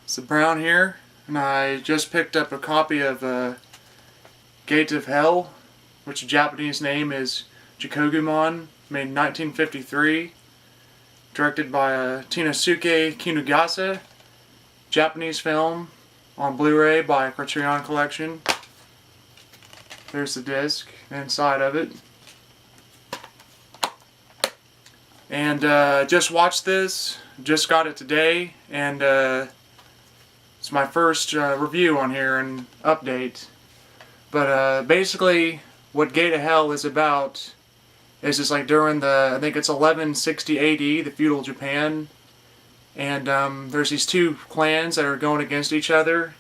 It's Brown here, and I just picked up a copy of Gate of Hell, which the Japanese name is Jikogumon, made in 1953, directed by Tenosuke Kinugasa, Japanese film on Blu-ray by Criterion collection. There's the disc inside of it. And just watched this, just got it today, and it's my first review on here and update. But basically what Gate of Hell is about is just like during the, I think it's 1160 AD, the feudal Japan, and there's these two clans that are going against each other,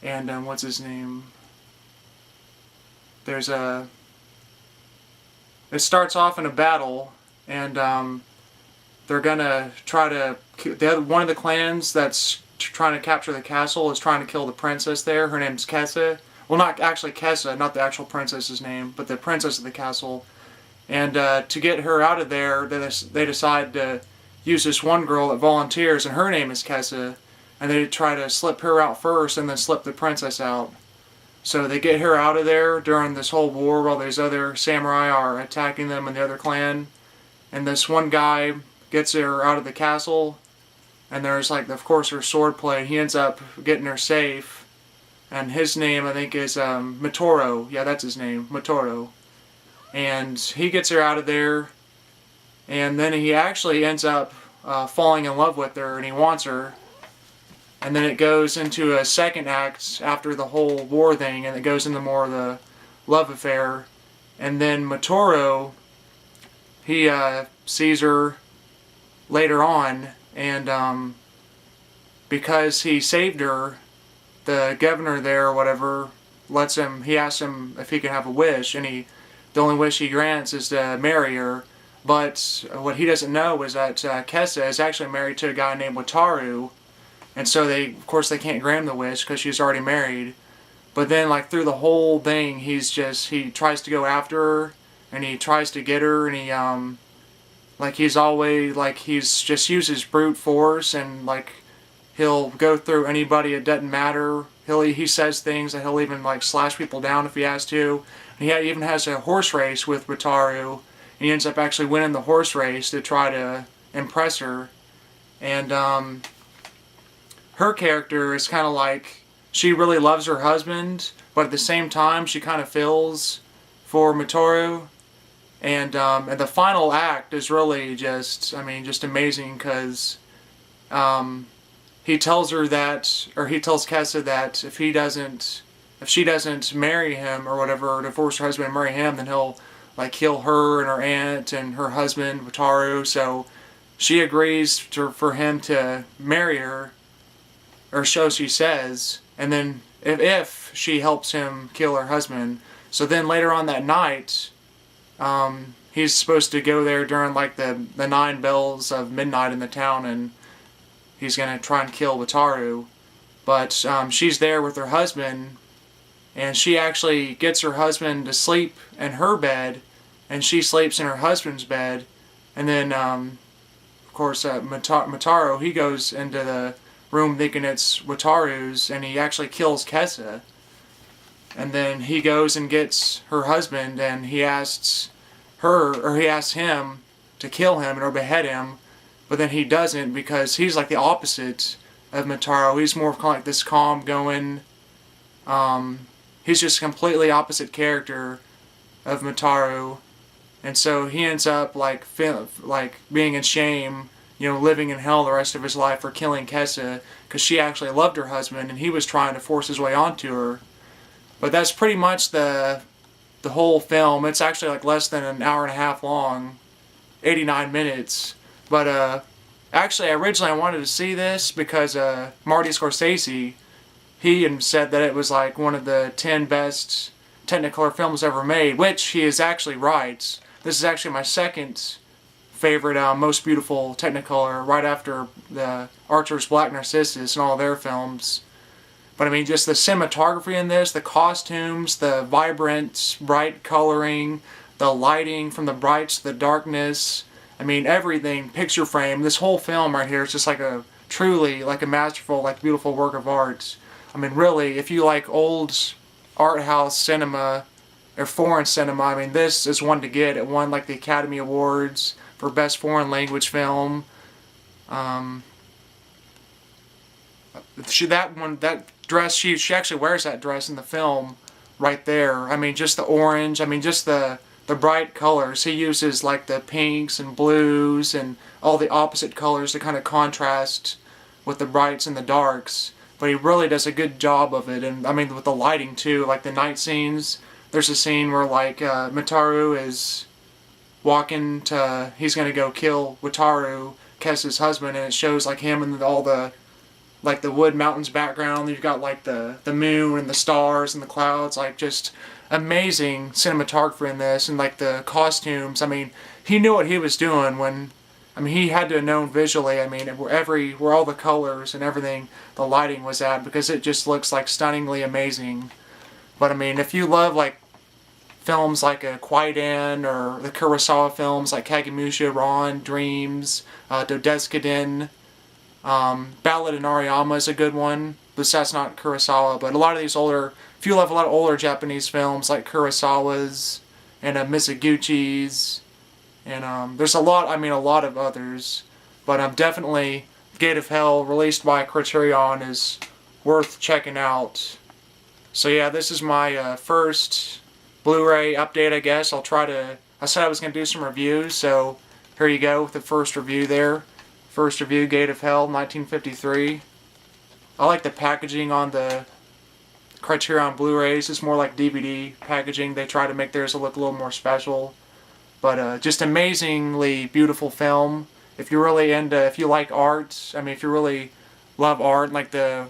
and what's his name? There's a, it starts off in a battle, and they're gonna try to, one of the clans that's trying to capture the castle is trying to kill the princess there. Her name's Kessa. Well, not actually Kessa, not the actual princess's name, but the princess of the castle. And to get her out of there, they decide to use this one girl that volunteers, and her name is Kessa, and they try to slip her out first and then slip the princess out. So they get her out of there during this whole war while these other samurai are attacking them in the other clan. And this one guy gets her out of the castle, and there's like, of course, her swordplay. He ends up getting her safe, and his name I think is Mitoro. Yeah, that's his name, Mitoro. And he gets her out of there, and then he actually ends up falling in love with her, and he wants her. And then it goes into a second act after the whole war thing, and it goes into more of the love affair. And then Mitoro, he sees her later on, and because he saved her, the governor there or whatever lets him, he asks him if he can have a wish, and the only wish he grants is to marry her. But what he doesn't know is that Kessa is actually married to a guy named Wataru, and so of course they can't grant him the wish because she's already married. But then like through the whole thing, he tries to go after her, and he tries to get her, and he's just uses brute force, and like he'll go through anybody, it doesn't matter. He says things that he'll even like slash people down if he has to. And he even has a horse race with Wataru, and he ends up actually winning the horse race to try to impress her. And her character is kind of like, she really loves her husband, but at the same time she kind of feels for Mitoro. And the final act is really just amazing, because he tells her that, or he tells Kessa that if she doesn't marry him or whatever, divorce her husband and marry him, then he'll like kill her and her aunt and her husband Wataru. So she agrees for him to marry her, or so she says, and then if she helps him kill her husband. So then later on that night, he's supposed to go there during like the 9 bells of midnight in the town, and he's gonna try and kill Wataru. But she's there with her husband, and she actually gets her husband to sleep in her bed, and she sleeps in her husband's bed. And then of course Mitaro, he goes into the room thinking it's Wataru's, and he actually kills Kessa. And then he goes and gets her husband, and he asks him to kill him or behead him, but then he doesn't, because he's like the opposite of Mitaro. He's more of like this calm going, he's just a completely opposite character of Mitaro, and so he ends up like being in shame, living in hell the rest of his life for killing Kessa, because she actually loved her husband and he was trying to force his way onto her. But that's pretty much the whole film. It's actually like less than an hour and a half long, 89 minutes. But actually, originally I wanted to see this because Marty Scorsese, he said that it was like one of the 10 best Technicolor films ever made, which he is actually right. This is actually my second favorite, most beautiful Technicolor, right after the Archer's Black Narcissus and all their films. But I mean, just the cinematography in this, the costumes, the vibrant, bright coloring, the lighting from the bright to the darkness. I mean, everything, picture frame, this whole film right here is just like a, truly like a masterful, like beautiful work of art. I mean, really, if you like old art house cinema or foreign cinema, I mean, this is one to get. It won like the Academy Awards for Best Foreign Language Film. That dress, she actually wears that dress in the film right there. I mean, just the orange, I mean, just the bright colors. He uses like the pinks and blues and all the opposite colors to kind of contrast with the brights and the darks. But he really does a good job of it, and I mean with the lighting too, like the night scenes. There's a scene where like Mitaru is walking to, he's gonna go kill Wataru, Kessa's husband, and it shows like him and all the like the wood mountains background. You've got like the moon and the stars and the clouds, like just amazing cinematography in this, and like the costumes. I mean, he knew what he was doing when, I mean, he had to have known visually, I mean, where all the colors and everything, the lighting was at, because it just looks like stunningly amazing. But I mean, if you love like films like a Quiet End or the Kurosawa films like Kagemusha, Ron, Dreams, Dodeskiden, Ballad in Ariyama is a good one, but that's not Kurosawa. But a lot of these older, if you love a lot of older Japanese films like Kurosawa's and Mizoguchi's, and there's a lot, I mean a lot of others, but definitely Gate of Hell, released by Criterion, is worth checking out. So yeah, this is my first Blu-ray update, I guess. I said I was going to do some reviews, so here you go with the first review there. First review, Gate of Hell, 1953. I like the packaging on the Criterion Blu-rays. It's more like DVD packaging. They try to make theirs look a little more special. But just amazingly beautiful film. If you're really if you like art, I mean, if you really love art, like the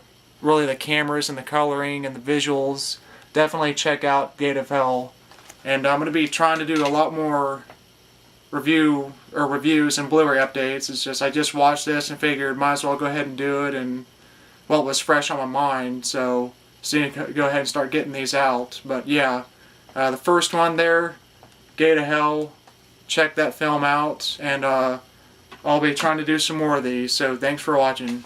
cameras and the coloring and the visuals, definitely check out Gate of Hell. And I'm going to be trying to do a lot more reviews and Blu-ray updates. It's just, I just watched this and figured might as well go ahead and do it, and well, it was fresh on my mind, so you can go ahead and start getting these out. But yeah, the first one there, Gate of Hell, check that film out, and I'll be trying to do some more of these, so thanks for watching.